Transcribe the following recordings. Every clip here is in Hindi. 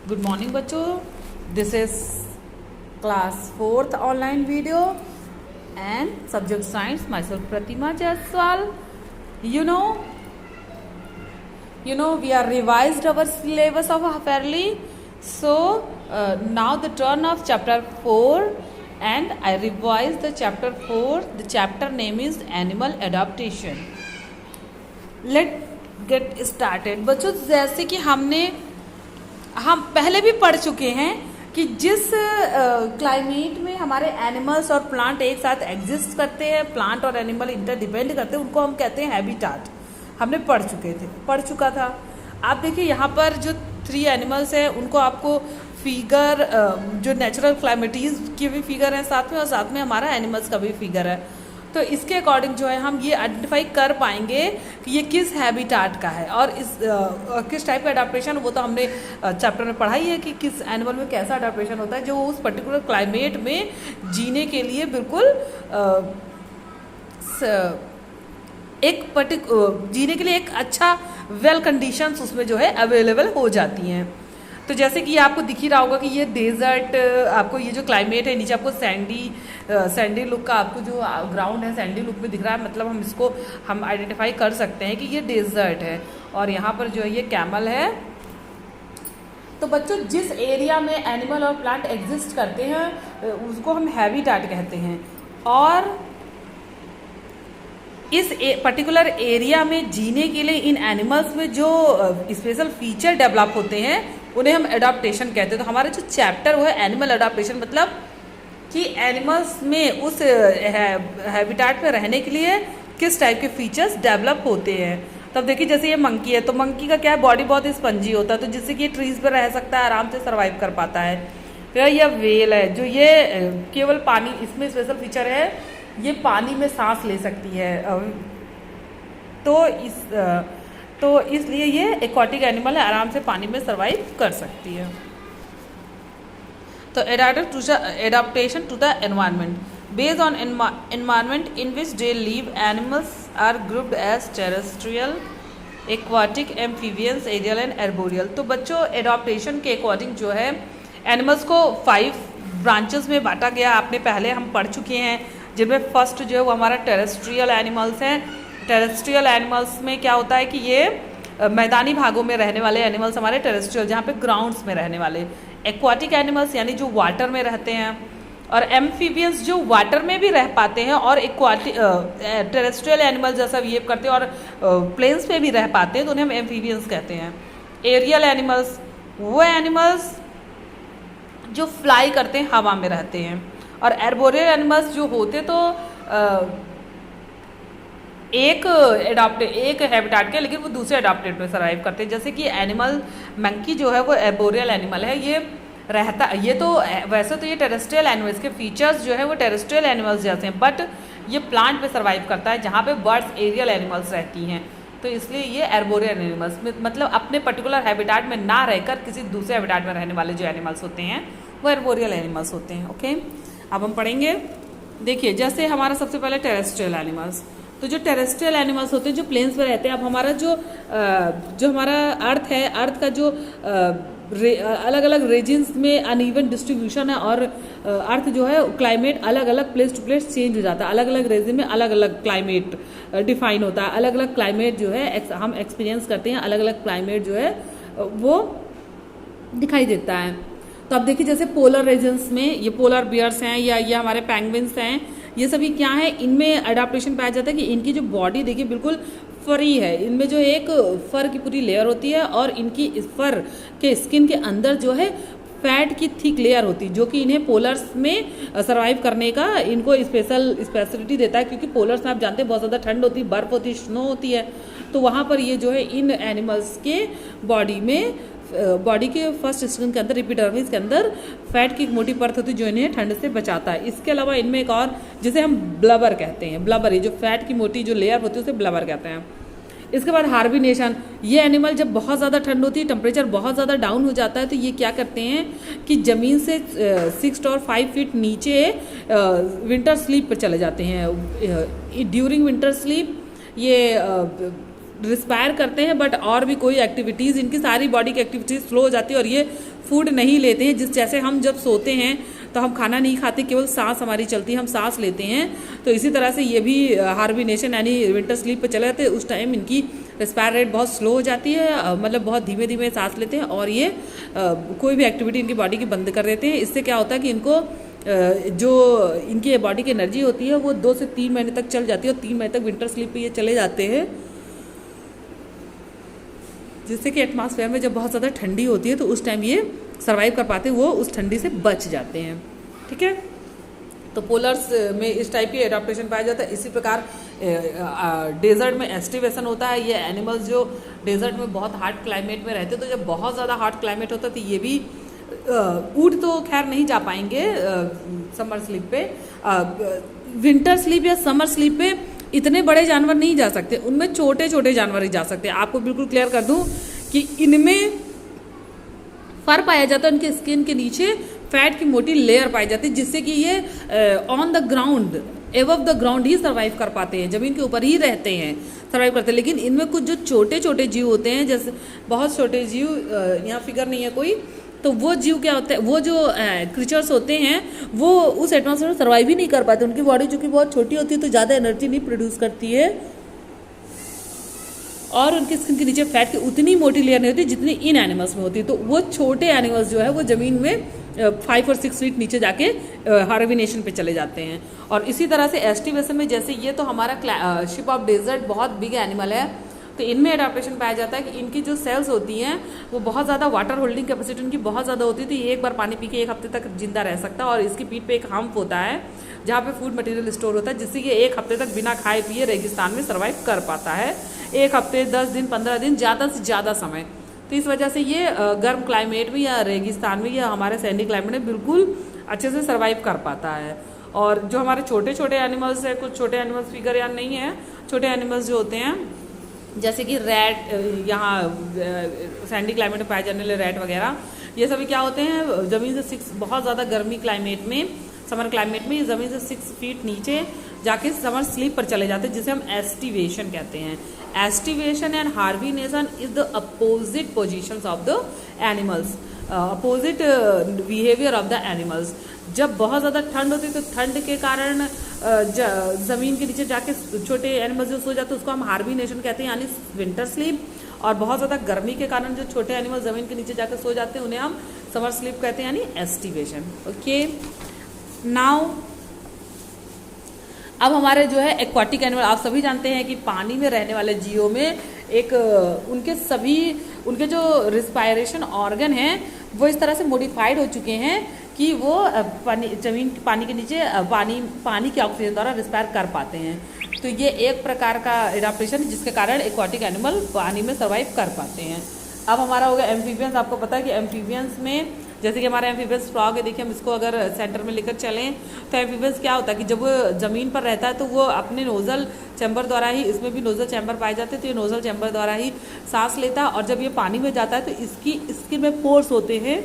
गुड मॉर्निंग बच्चों, this is class 4th online video and subject science. My self Pratima Jaiswal. you know we are revised our syllabus of fairly. So now the turn of chapter 4 and I revised the chapter 4. The chapter name is animal adaptation. Let's get started. बच्चों, जैसे कि हम पहले भी पढ़ चुके हैं कि जिस क्लाइमेट में हमारे एनिमल्स और प्लांट एक साथ एग्जिस्ट करते हैं, प्लांट और एनिमल इंटरडिपेंड करते हैं, उनको हम कहते हैं हैबिटाट. हमने पढ़ चुका था. आप देखिए यहाँ पर जो 3 एनिमल्स हैं उनको आपको फिगर जो नेचुरल क्लाइमेटीज की भी फिगर है साथ में, और साथ में हमारा एनिमल्स का भी फिगर है. तो इसके अकॉर्डिंग जो है हम ये आइडेंटिफाई कर पाएंगे कि ये किस हैबिटाट का है और इस किस टाइप का अडाप्टेशन. वो तो हमने चैप्टर में पढ़ा ही है कि किस एनिमल में कैसा अडाप्टेशन होता है जो उस पर्टिकुलर क्लाइमेट में जीने के लिए बिल्कुल जीने के लिए एक अच्छा वेल कंडीशंस उसमें जो है अवेलेबल हो जाती हैं. तो जैसे कि आपको दिख ही रहा होगा कि ये डेजर्ट, आपको ये जो क्लाइमेट है नीचे आपको सैंडी लुक का आपको जो ग्राउंड है सैंडी लुक में दिख रहा है, मतलब हम आइडेंटिफाई कर सकते हैं कि ये डेजर्ट है. और यहाँ पर जो है ये कैमल है. तो बच्चों, जिस एरिया में एनिमल और प्लांट एग्जिस्ट करते हैं उसको हम हैबिटाट कहते हैं. और इस पर्टिकुलर एरिया में जीने के लिए इन एनिमल्स में जो स्पेशल फीचर डेवलप होते हैं उन्हें हम एडाप्टेशन कहते हैं. तो हमारा जो चैप्टर वो है एनिमल एडाप्टेशन, मतलब कि एनिमल्स में उस हैबिटाट में रहने के लिए किस टाइप के फीचर्स डेवलप होते हैं. तब देखिए जैसे ये मंकी है, तो मंकी का क्या है, बॉडी बहुत स्पंजी होता है, तो जिससे कि ये ट्रीज पर रह सकता है, आराम से सर्वाइव कर पाता है. फिर यह वेल है जो ये केवल पानी, इसमें स्पेशल फीचर है ये पानी में सांस ले सकती है. तो इसलिए ये एक्वाटिक एनिमल है, आराम से पानी में सर्वाइव कर सकती है. तो adaptation to the environment based on environment in which they live. Animals are grouped as terrestrial, aquatic, amphibians, aerial and arboreal. तो बच्चों, एडाप्टेशन के अकॉर्डिंग जो है एनिमल्स को 5 ब्रांचेस में बांटा गया. आपने पहले हम पढ़ चुके हैं, जिनमें फर्स्ट जो है वो हमारा टेरेस्ट्रियल एनिमल्स हैं. टेरेस्ट्रियल एनिमल्स में क्या होता है कि ये मैदानी भागों में रहने वाले एनिमल्स हमारे टेरेस्ट्रियल, जहाँ पे ग्राउंड्स में रहने वाले. एक्वाटिक एनिमल्स यानी जो वाटर में रहते हैं, और एम्फीबियंस जो वाटर में भी रह पाते हैं और टेरेस्ट्रियल एनिमल्स जैसा बिहेव करते हैं और प्लेन्स पे भी रह पाते हैं, तो उन्हें हम एम्फीबियंस कहते हैं. एरियल एनिमल्स वो एनिमल्स जो फ्लाई करते हैं, हवा में रहते हैं. और एर्बोरियल एनिमल्स जो होते तो एक हैबिटाट के, लेकिन वो दूसरे एडाप्टेड में सर्वाइव करते हैं. जैसे कि एनिमल मंकी जो है वो एर्बोरियल एनिमल है. ये तो वैसे तो ये टेरेस्ट्रियल एनिमल्स के फीचर्स जो है वो टेरेस्ट्रियल एनिमल्स जैसे हैं, बट ये प्लांट पे सर्वाइव करता है जहाँ पे बर्ड्स एरियल एनिमल्स रहती हैं. तो इसलिए ये एर्बोरियल एनिमल्स मतलब अपने पर्टिकुलर हैबिटाट में ना रहकर किसी दूसरे हैबिटाट में रहने वाले जो एनिमल्स होते हैं वो एर्बोरियल एनिमल्स होते हैं. ओके, अब हम पढ़ेंगे. देखिए, जैसे हमारा सबसे पहले टेरेस्ट्रियल एनिमल्स. तो जो टेरेस्ट्रियल एनिमल्स होते हैं जो प्लेन्स पर रहते हैं, अब हमारा जो हमारा अर्थ है, अर्थ का जो अलग अलग रीजन्स में अनइवन डिस्ट्रीब्यूशन है, और अर्थ जो है क्लाइमेट अलग अलग प्लेस टू प्लेस चेंज हो जाता है. अलग अलग रीजन में अलग अलग क्लाइमेट डिफाइन होता है. अलग अलग क्लाइमेट जो है हम एक्सपीरियंस करते हैं, अलग अलग क्लाइमेट जो है वो दिखाई देता है. तो अब देखिए, जैसे पोलर रीजन्स में ये पोलर बियर्स हैं या ये हमारे पेंगुइन्स हैं, ये सभी क्या है, इनमें अडाप्टेशन पाया जाता है कि इनकी जो बॉडी देखिए बिल्कुल फरी है. इनमें जो एक फर की पूरी लेयर होती है और इनकी फर के स्किन के अंदर जो है फैट की थिक लेयर होती है, जो कि इन्हें पोलर्स में सर्वाइव करने का इनको स्पेशलिटी देता है. क्योंकि पोलर्स में आप जानते हैं बहुत ज़्यादा ठंड होती है, बर्फ होती है, स्नो होती है. तो वहाँ पर ये जो है इन एनिमल्स के बॉडी के फर्स्ट स्किन के अंदर, एपिडर्मिस के अंदर फैट की एक मोटी परत होती है जो इन्हें ठंड से बचाता है. इसके अलावा इनमें एक और जिसे हम ब्लबर कहते हैं, ब्लबर, ये जो फैट की मोटी जो लेयर होती है उसे ब्लबर कहते हैं. इसके बाद हार्बिनेशन. ये एनिमल जब बहुत ज़्यादा ठंड होती है, टेम्परेचर बहुत ज़्यादा डाउन हो जाता है, तो ये क्या करते हैं कि ज़मीन से 6 और 5 फीट नीचे विंटर स्लीप पर चले जाते हैं. ड्यूरिंग विंटर स्लीप ये रिस्पायर करते हैं, बट और भी कोई एक्टिविटीज़, इनकी सारी बॉडी की एक्टिविटीज़ स्लो हो जाती है और ये फूड नहीं लेते हैं, जिस जैसे हम जब सोते हैं तो हम खाना नहीं खाते, केवल सांस हमारी चलती है, हम सांस लेते हैं, तो इसी तरह से ये भी हार्बिनेशन यानी विंटर स्लीप पे चले जाते हैं। उस टाइम इनकी रेस्पायर रेट बहुत स्लो हो जाती है, मतलब बहुत धीमे धीमे सांस लेते हैं और ये कोई भी एक्टिविटी इनकी बॉडी की बंद कर देते हैं। इससे क्या होता है कि इनको जो इनकी बॉडी की एनर्जी होती है वो 2 से 3 महीने तक चल जाती है और 3 महीने तक विंटर स्लीप पे ये चले जाते हैं, जिससे कि एटमॉस्फेयर में जब बहुत ज़्यादा ठंडी होती है तो उस टाइम ये सर्वाइव कर पाते हैं, वो उस ठंडी से बच जाते हैं। ठीक है, तो पोलर्स में इस टाइप की एडाप्टेशन पाया जाता है। इसी प्रकार डेजर्ट में एस्टिवेशन होता है। ये एनिमल्स जो डेजर्ट में बहुत हार्ड क्लाइमेट में रहते हैं, तो जब बहुत ज़्यादा हार्ड क्लाइमेट होता है तो ये भी ऊँट तो खैर नहीं जा पाएंगे समर स्लीप पे, विंटर स्लीप या समर स्लीप पे इतने बड़े जानवर नहीं जा सकते, उनमें छोटे छोटे जानवर ही जा सकते हैं। आपको बिल्कुल क्लियर कर दूं कि इनमें फर पाया जाता है, उनके स्किन के नीचे फैट की मोटी लेयर पाई जाती है, जिससे कि ये on the ground above the ground he survive कर पाते हैं, जमीन के ऊपर ही रहते हैं, सर्वाइव करते हैं। लेकिन इनमें कुछ जो छोटे छोटे जीव होते हैं, जैसे बहुत छोटे जीव, यहाँ फिगर नहीं है कोई, तो वो जीव क्या होते हैं, वो जो क्रीचर्स होते हैं वो उस एटमॉस्फेयर में सर्वाइव ही नहीं कर पाते। उनकी बॉडी चूंकि बहुत छोटी होती है तो ज़्यादा एनर्जी नहीं प्रोड्यूस करती है और उनकी स्किन के नीचे फैट की उतनी मोटी लेयर नहीं होती जितनी इन एनिमल्स में होती है। तो वो छोटे एनिमल्स जो है वो ज़मीन में 5 और 6 फीट नीचे जाके हार्बिनेशन पे चले जाते हैं। और इसी तरह से एस्टिवेशन में, जैसे ये तो हमारा शिप ऑफ डेजर्ट बहुत बिग एनिमल है, तो इनमें एडाप्टेशन पाया जाता है कि इनकी जो सेल्स होती हैं वो बहुत ज़्यादा वाटर होल्डिंग कैपेसिटी उनकी बहुत ज़्यादा होती है, तो ये एक बार पानी पी के 1 हफ्ते तक जिंदा रह सकता है। और इसकी पीठ पे एक हम्प होता है जहाँ पे फूड मटेरियल स्टोर होता है, जिससे ये 1 हफ्ते तक बिना खाए पिए रेगिस्तान में सर्वाइव कर पाता है। 1 हफ्ते, 10 दिन, 15 दिन, ज़्यादा से ज़्यादा समय। तो इस वजह से ये गर्म क्लाइमेट में या रेगिस्तान में या हमारे सैंडी क्लाइमेट में बिल्कुल अच्छे से सर्वाइव कर पाता है। और जो हमारे छोटे छोटे एनिमल्स है, कुछ छोटे एनिमल्स फिगर यहाँ नहीं है, छोटे एनिमल्स जो होते हैं जैसे कि रैट, यहाँ सैंडी क्लाइमेट में पाए जाने वाले रैट वगैरह, ये सभी क्या होते हैं, ज़मीन से 6 बहुत ज़्यादा गर्मी क्लाइमेट में, समर क्लाइमेट में ज़मीन से 6 फीट नीचे जाके समर स्लीप पर चले जाते हैं, जिसे हम एस्टिवेशन कहते हैं। Aestivation and hibernation is the opposite positions of the animals, opposite behaviour of the animals. जब बहुत ज़्यादा ठंड होती है तो ठंड के कारण ज़मीन के नीचे जाके छोटे एनिमल्स जो सो जाते हैं उसको हम हार्बिनेशन कहते हैं, यानी विंटर स्लीप। और बहुत ज़्यादा गर्मी के कारण जो छोटे एनिमल्स ज़मीन के नीचे जाकर सो जाते हैं उन्हें हम समर स्लीप कहते हैं, यानी एस्टिवेशन। ओके, नाउ अब हमारे जो है एक्वाटिक एनिमल, आप सभी जानते हैं कि पानी में रहने वाले जीवों में एक उनके जो रिस्पायरेशन ऑर्गन हैं वो इस तरह से मॉडिफाइड हो चुके हैं कि वो पानी के नीचे पानी के ऑक्सीजन द्वारा रिस्पायर कर पाते हैं। तो ये एक प्रकार का एडाप्टेशन है जिसके कारण एक्वाटिक एनिमल पानी में सर्वाइव कर पाते हैं। अब हमारा हो गया एम्फीबियंस। आपको पता है कि एम्फीबियंस में जैसे कि हमारा एम्फीबियंस फ्रॉग है, देखिए हम इसको अगर सेंटर में लेकर चलें तो एम्फीबियंस क्या होता है कि जब वो ज़मीन पर रहता है तो वो अपने नोज़ल चैम्बर द्वारा ही, इसमें भी नोज़ल चैम्बर पाए जाते हैं, तो ये नोज़ल चैम्बर द्वारा ही सांस लेता है। और जब ये पानी में जाता है तो इसकी स्किन में पोर्स होते हैं,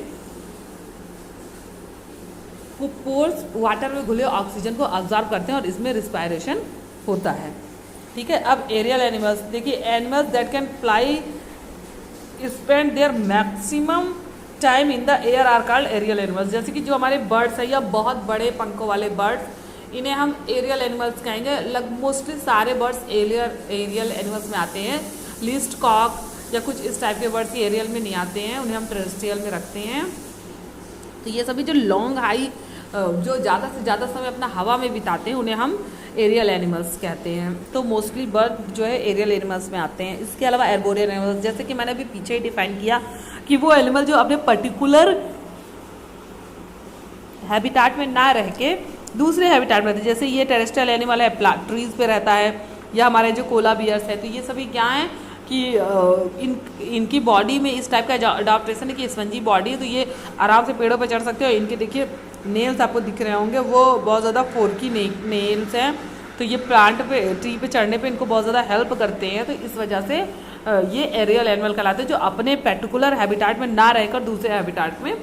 वो पोर्स वाटर में घुले ऑक्सीजन को ऑब्जॉर्व करते हैं और इसमें रिस्पायरेशन होता है। ठीक है, अब एरियल एनिमल्स देखिए, animals that can fly spend their maximum time in the air are called aerial animals. जैसे कि जो हमारे बर्ड्स है या बहुत बड़े पंखों वाले बर्ड्स, इन्हें हम एरियल एनिमल्स कहेंगे। मोस्टली सारे बर्ड्स एरियल एनिमल्स में आते हैं। लीस्ट कॉक या कुछ इस टाइप के बर्ड्स एरियल में नहीं आते हैं, उन्हें हम टेरेस्ट्रियल में रखते हैं। तो ये सभी जो लॉन्ग हाई जो ज़्यादा से ज़्यादा समय अपना हवा में बिताते हैं उन्हें हम एरियल एनिमल्स कहते हैं। तो मोस्टली बर्ड जो है एरियल एनिमल्स में आते हैं। इसके अलावा एर्बोरियल एनिमल्स, जैसे कि मैंने अभी पीछे ही डिफाइन किया कि वो एनिमल जो अपने पर्टिकुलर हैबिटाट में ना रह के दूसरे हैबिटाट में रहते हैं। जैसे ये टेरेस्ट्रियल एनिमल है, ट्रीज पे रहता है, या हमारे जो कोला बियर्स है, तो ये सभी क्या हैं कि इनकी बॉडी में इस टाइप का अडॉप्टेशन है कि स्पंजी बॉडी है, तो ये आराम से पेड़ों पर चढ़ सकते हैं। और इनके देखिए नेल्स आपको दिख रहे होंगे, वो बहुत ज़्यादा फोर्की नेल्स हैं, तो ये प्लांट पे, ट्री पे चढ़ने पे इनको बहुत ज़्यादा हेल्प करते हैं। तो इस वजह से ये एरियल एनिमल कहलाते हैं, जो अपने पर्टिकुलर हैबिटाट में ना रहकर दूसरे हैबिटाट में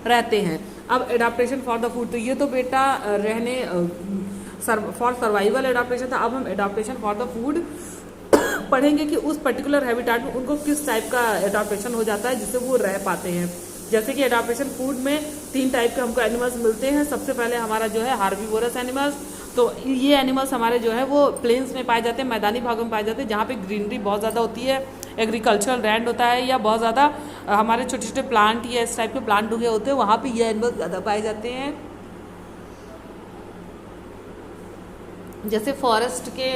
रहते हैं। अब एडाप्टेशन फॉर द फूड, तो ये तो बेटा रहने फॉर सर्वाइवल एडाप्टेशन था। अब हम एडाप्टेशन फॉर द फूड पढ़ेंगे कि उस पर्टिकुलर हैबिटाट में उनको किस टाइप का एडाप्टेशन हो जाता है जिससे वो रह पाते हैं। जैसे कि एडाप्टेशन फूड में 3 टाइप के हमको एनिमल्स मिलते हैं। सबसे पहले हमारा जो है हार्बीवोरस एनिमल्स, तो ये एनिमल्स हमारे जो है वो प्लेन्स में पाए जाते हैं, मैदानी भागों में पाए जाते हैं, जहाँ पे ग्रीनरी बहुत ज़्यादा होती है, एग्रीकल्चरल लैंड होता है, या बहुत ज़्यादा हमारे छोटे छोटे प्लांट या इस टाइप के प्लांट उगे होते हैं, वहाँ पे ये एनिमल्स ज़्यादा पाए जाते हैं। जैसे फॉरेस्ट के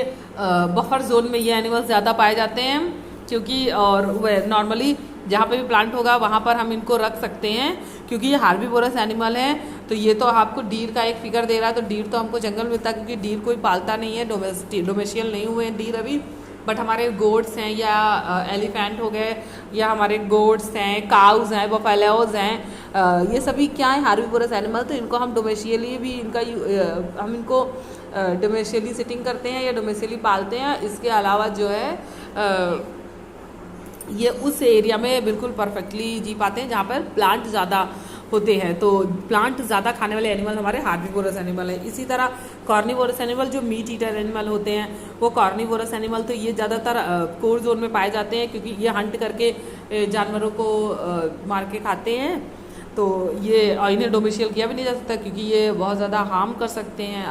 बफर जोन में ये एनिमल्स ज़्यादा पाए जाते हैं, क्योंकि और वह नॉर्मली जहाँ पे भी प्लांट होगा वहाँ पर हम इनको रख सकते हैं, क्योंकि ये हार्बीवोरस एनिमल है। तो ये तो आपको डीर का एक फिगर दे रहा है, तो डीर तो हमको जंगल मिलता है, क्योंकि डीर कोई पालता नहीं है, डोमेस्टियल नहीं हुए हैं डीर अभी। बट हमारे गोड्स हैं या एलिफेंट हो गए, या हमारे गोड्स हैं, काउज हैं, बफेलोज हैं, ये सभी क्या है हार्बीवोरस एनिमल। तो इनको हम डोमेशियली भी हम इनको डोमेशियली सिटिंग करते हैं या डोमेशियली पालते हैं। इसके अलावा जो है ये उस एरिया में बिल्कुल परफेक्टली जी पाते हैं जहाँ पर प्लांट ज़्यादा होते हैं। तो प्लांट ज़्यादा खाने वाले एनिमल हमारे हार्बीवोरस एनिमल है। इसी तरह कॉर्निवोरस एनिमल जो मीट ईटर एनिमल होते हैं, वो कॉर्निवोरस एनिमल तो ये ज़्यादातर कोर जोन में पाए जाते हैं, क्योंकि ये हंट करके जानवरों को मार के खाते हैं। तो ये इन्हें डोमेशियल किया भी नहीं जा सकता, क्योंकि ये बहुत ज़्यादा हार्म कर सकते हैं,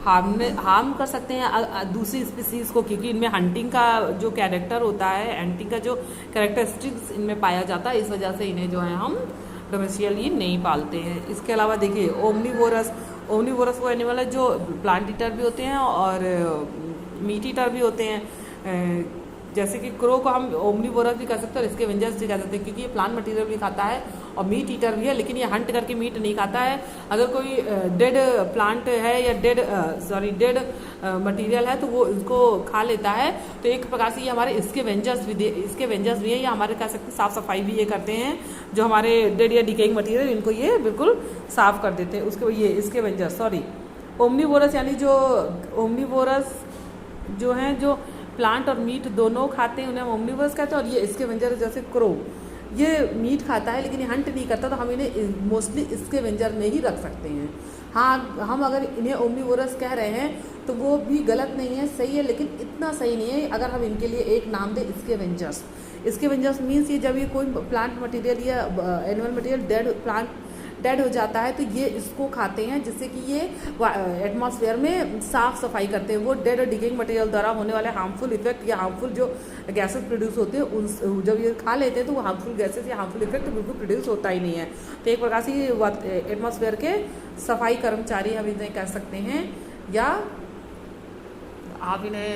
हार्म कर सकते हैं दूसरी स्पीसीज़ को, क्योंकि इनमें हंटिंग का जो कैरेक्टर होता है, हंटिंग का जो कैरेक्टरिस्टिक्स इनमें पाया जाता है, इस वजह से इन्हें जो है हम डोमेशियली नहीं पालते हैं। इसके अलावा देखिए ओमनीवोरस वो एनिमल है जो प्लांट ईटर भी होते हैं और मीट ईटर भी होते हैं। जैसे कि क्रो को हम ओमनीवोरस भी कह सकते हैं और इसके वेंजर्स भी कह सकते हैं, क्योंकि ये प्लांट मटेरियल भी खाता है और मीट ईटर भी है, लेकिन ये हंट करके मीट नहीं खाता है। अगर कोई डेड प्लांट है या डेड मटेरियल है तो वो इसको खा लेता है। तो एक प्रकार से ये हमारे इसके वेंजर्स भी है, या हमारे कह सकते हैं साफ सफाई भी ये करते हैं, जो हमारे डेड या डिकेइंग मटेरियल इनको ये बिल्कुल साफ कर देते हैं। उसके ये इसके वेंजर्स ओमनीवोरस, यानी जो ओमनीवोरस जो हैं जो प्लांट और मीट दोनों खाते हैं, उन्हें हम ओमनीवोरस कहते हैं। और ये इसके वेंजर जैसे क्रो, ये मीट खाता है लेकिन ये हंट नहीं करता, तो हम इन्हें मोस्टली इसके वेंजर में ही रख सकते हैं। हाँ, हम अगर इन्हें ओमनीवोरस कह रहे हैं तो वो भी गलत नहीं है, सही है, लेकिन इतना सही नहीं है अगर हम इनके लिए एक नाम दें इसके वेंजर्स मीन्स ये जब ये कोई प्लांट मटेरियल या एनिमल मटेरियल डेड हो जाता है तो ये इसको खाते हैं, जिससे कि ये एटमॉस्फेयर में साफ सफाई करते हैं। वो डेड और डिकेइंग मटेरियल द्वारा होने वाले हार्मफुल इफेक्ट या हार्मफुल जो गैसेस प्रोड्यूस होते हैं, उन जब ये खा लेते हैं तो वो हार्मफुल गैसेस या हार्मफुल इफेक्ट बिल्कुल प्रोड्यूस होता ही नहीं है। तो एक प्रकार से ये एटमॉस्फेयर के सफाई कर्मचारी हम इन्हें कह सकते हैं, या आप इन्हें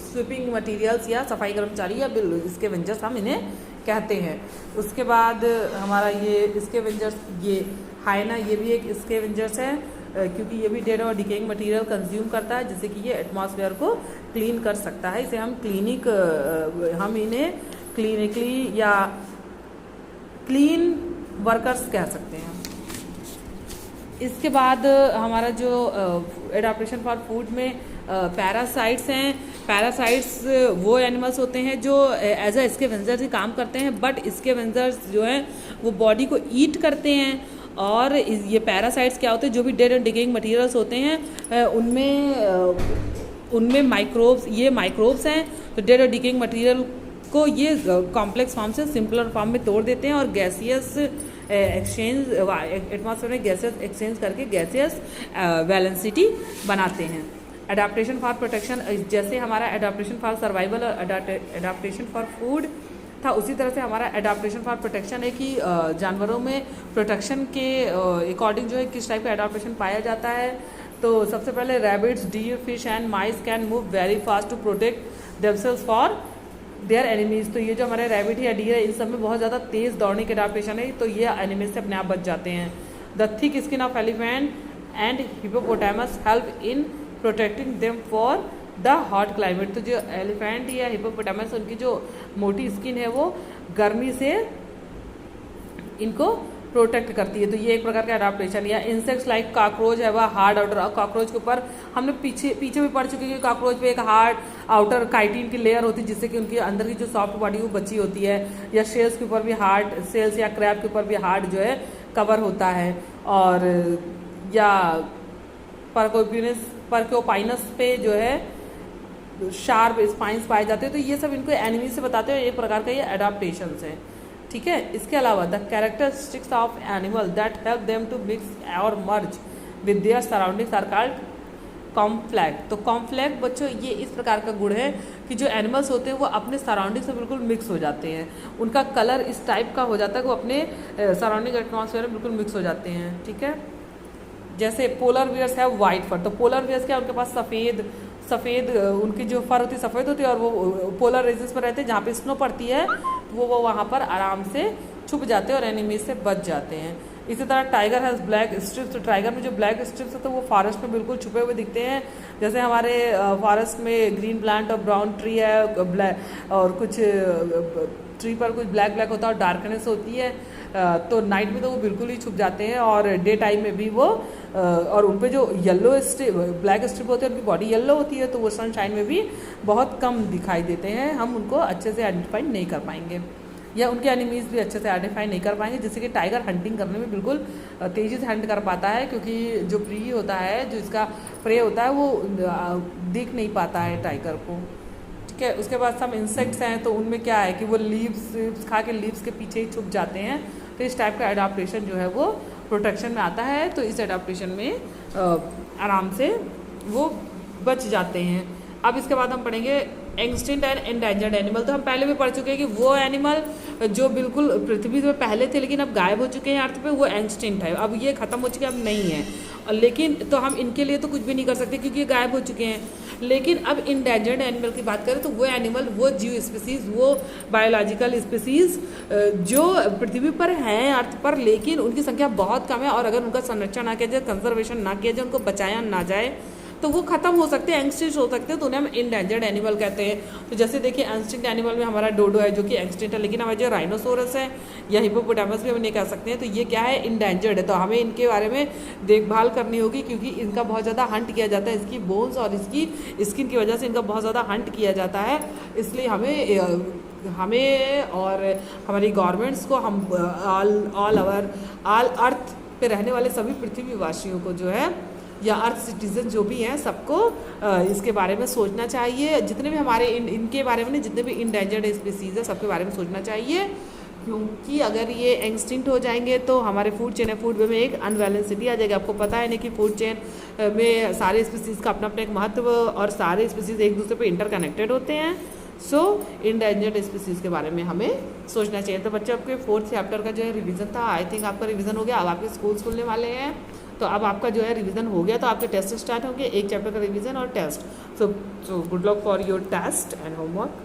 स्वीपिंग मटीरियल्स या सफाई कर्मचारी या बिल इसके वेंजर्स हम इन्हें कहते हैं। उसके बाद हमारा ये इसके वेंजर्स, ये हाइना, ये भी एक इसके वेंजर्स है, क्योंकि ये भी डेड और डिकेइंग मटेरियल कंज्यूम करता है, जिससे कि ये एटमॉस्फेयर को क्लीन कर सकता है। इसे हम इन्हें क्लिनिकली या क्लीन वर्कर्स कह सकते हैं। इसके बाद हमारा जो एडाप्टेशन फॉर फूड में पैरासाइट्स हैं। पैरासाइट्स वो एनिमल्स होते हैं जो एज अ स्कैवेंजर्स ही काम करते हैं, बट स्कैवेंजर्स जो हैं वो बॉडी को ईट करते हैं। और ये पैरासाइट्स क्या होते हैं, जो भी डेड एंड डिकेइंग मटेरियल्स होते हैं उनमें माइक्रोब्स हैं। तो डेड और डिकेइंग मटेरियल को ये कॉम्प्लेक्स फॉर्म से सिंपलर फॉर्म में तोड़ देते हैं और गैसियस एक्सचेंज एटमॉस्फेयर में गैसेस एक्सचेंज करके गैसियस वैलेंसिटी बनाते हैं। एडाप्टेशन फॉर प्रोटेक्शन, जैसे हमारा एडाप्टेशन फॉर सर्वाइवल और एडाप्टेशन फॉर फूड था, उसी तरह से हमारा एडाप्टेशन फॉर प्रोटेक्शन है कि जानवरों में प्रोटेक्शन के अकॉर्डिंग जो है किस टाइप का एडाप्टेशन पाया जाता है। तो सबसे पहले rabbits, deer, fish and mice can move very fast to protect themselves for their enemies. तो ये जो हमारे रैबिट या डीर है, इन सब में बहुत ज़्यादा तेज़ दौड़ने के एडाप्टेशन है, तो ये एनिमीज से अपने आप बच जाते हैं। The thick skin of elephant and hippopotamus help in protecting them for the hot climate. तो जो एलिफेंट या हिपोपोटामस, उनकी जो मोटी स्किन है वो गर्मी से इनको प्रोटेक्ट करती है। तो ये एक प्रकार का एडाप्टेशन। या इंसेक्ट्स लाइक कॉकरोच है, वह हार्ड आउटर, कॉकरोच के ऊपर हमने पीछे भी पढ़ चुके हैं कि कॉकरोच पे एक हार्ड आउटर काइटिन की लेयर होती है, जिससे कि उनके अंदर की जो सॉफ्ट बॉडी वो बची होती है। या शेल्स के ऊपर भी हार्ड, सेल्स या क्रैब के ऊपर भी हार्ड जो है कवर होता है। और या परकोपाइनस पे जो है शार्प स्पाइंस पाए जाते हैं। तो ये सब इनको एनिमी से बताते हैं, एक प्रकार का ये एडाप्टेशंस है। ठीक है। इसके अलावा the characteristics of animal that help them to mix और merge with their surroundings are called camouflage. तो कॉम्फ्लैक्ट बच्चों ये इस प्रकार का गुण है कि जो एनिमल्स होते हैं वो अपने सराउंडिंग से बिल्कुल मिक्स हो जाते हैं, उनका कलर इस टाइप का हो जाता है कि वो अपने सराउंडिंग एटमॉस्फेयर में बिल्कुल मिक्स हो जाते हैं, ठीक है। जैसे पोलर बियर्स है वाइट फर, तो पोलर बियर्स क्या उनके पास सफ़ेद उनकी जो फर होती है सफ़ेद होती है, और वो पोलर रीजन्स पर रहते हैं जहाँ पे स्नो पड़ती है वो वहाँ पर आराम से छुप जाते हैं और एनिमी से बच जाते हैं। इसी तरह टाइगर हैज़ ब्लैक स्ट्रिप्स, तो टाइगर में जो ब्लैक स्ट्रिप्स होते हैं वो फॉरेस्ट में बिल्कुल छुपे हुए दिखते हैं। जैसे हमारे फॉरेस्ट में ग्रीन प्लांट और ब्राउन ट्री है, ब्लैक और कुछ ट्री पर कुछ ब्लैक ब्लैक होता है और डार्कनेस होती है, तो नाइट में तो वो बिल्कुल ही छुप जाते हैं, और डे टाइम में भी वो और उन पे जो येलो स्ट्रिप ब्लैक स्ट्रिप होते हैं उनकी बॉडी येलो होती है, तो वो सनशाइन में भी बहुत कम दिखाई देते हैं, हम उनको अच्छे से आइडेंटिफाई नहीं कर पाएंगे, या उनके एनिमीज भी अच्छे से आइडेंटिफाई नहीं कर पाएंगे। जैसे कि टाइगर हंटिंग करने में बिल्कुल तेज़ी से हंट कर पाता है, क्योंकि जो प्री होता है, जो इसका प्रे होता है, वो देख नहीं पाता है टाइगर को, ठीक है। उसके बाद सम इंसेक्ट्स हैं, तो उनमें क्या है कि वो लीव्स खा के लीव्स के पीछे ही छुप जाते हैं, तो इस टाइप का एडाप्टेशन जो है वो प्रोटेक्शन में आता है, तो इस एडाप्टेशन में आराम से वो बच जाते हैं। अब इसके बाद हम पढ़ेंगे एक्सटिंक्ट एंड एंडेंजर्ड एनिमल। तो हम पहले भी पढ़ चुके हैं कि वो एनिमल जो बिल्कुल पृथ्वी पे पहले थे लेकिन अब गायब हो चुके हैं अर्थ पे, वो एक्सटिंक्ट है, अब ये खत्म हो चुके हैं, अब नहीं है, लेकिन तो हम इनके लिए तो कुछ भी नहीं कर सकते क्योंकि ये गायब हो चुके हैं। लेकिन अब इंडेंजर्ड एनिमल की बात करें तो वो एनिमल, वो जीव स्पीसीज, वो बायोलॉजिकल स्पीसीज जो पृथ्वी पर हैं अर्थ पर, लेकिन उनकी संख्या बहुत कम है, और अगर उनका संरक्षण ना किया जाए, कंजर्वेशन ना किया जाए, उनको बचाया ना जाए, तो वो खत्म हो सकते हैं, एक्सटिंक्ट हो सकते हैं, तो उन्हें हम इंडेंजर्ड एनिमल कहते हैं। तो जैसे देखिए एक्सटिंक्ट एनिमल में हमारा डोडो है जो कि एक्सटिंक्ट है, लेकिन हमारे जो राइनोसोरस है या हिप्पोपोटामस भी हम नहीं कह सकते हैं, तो ये क्या है, इंडेंजर्ड है, तो हमें इनके बारे में देखभाल करनी होगी, क्योंकि इनका बहुत ज़्यादा हंट किया जाता है, इसकी बोन्स और इसकी स्किन की वजह से इनका बहुत ज़्यादा हंट किया जाता है, इसलिए हमें और हमारी गवर्नमेंट्स को, हम ऑल अर्थ पे रहने वाले सभी पृथ्वीवासियों को जो है, या अर्थ सिटीजन जो भी हैं, सबको इसके बारे में सोचना चाहिए। जितने भी हमारे इनके बारे में, जितने भी इंडेंजर्ड स्पीसीज है सबके बारे में सोचना चाहिए, क्योंकि अगर ये एक्सटिंक्ट हो जाएंगे तो हमारे फूड चेन है, फूड वे में एक अनबैलेंसिटी आ जाएगी। आपको पता है ना कि फूड चेन में सारे स्पीसीज़ का अपना अपना एक महत्व, और सारे स्पीसीज़ एक दूसरे पे इंटरकनेक्टेड होते हैं। सो इंडेंजर्ड स्पीसीज़ के बारे में हमें सोचना चाहिए। तो बच्चे, आपके 4th चैप्टर का जो है रिवीजन था, आई थिंक आपका रिवीजन हो गया। अब आपके स्कूल खुलने वाले हैं, तो अब आपका जो है रिवीजन हो गया, तो आपके टेस्ट स्टार्ट होंगे, एक चैप्टर का रिवीजन और test. So good luck for your test and homework.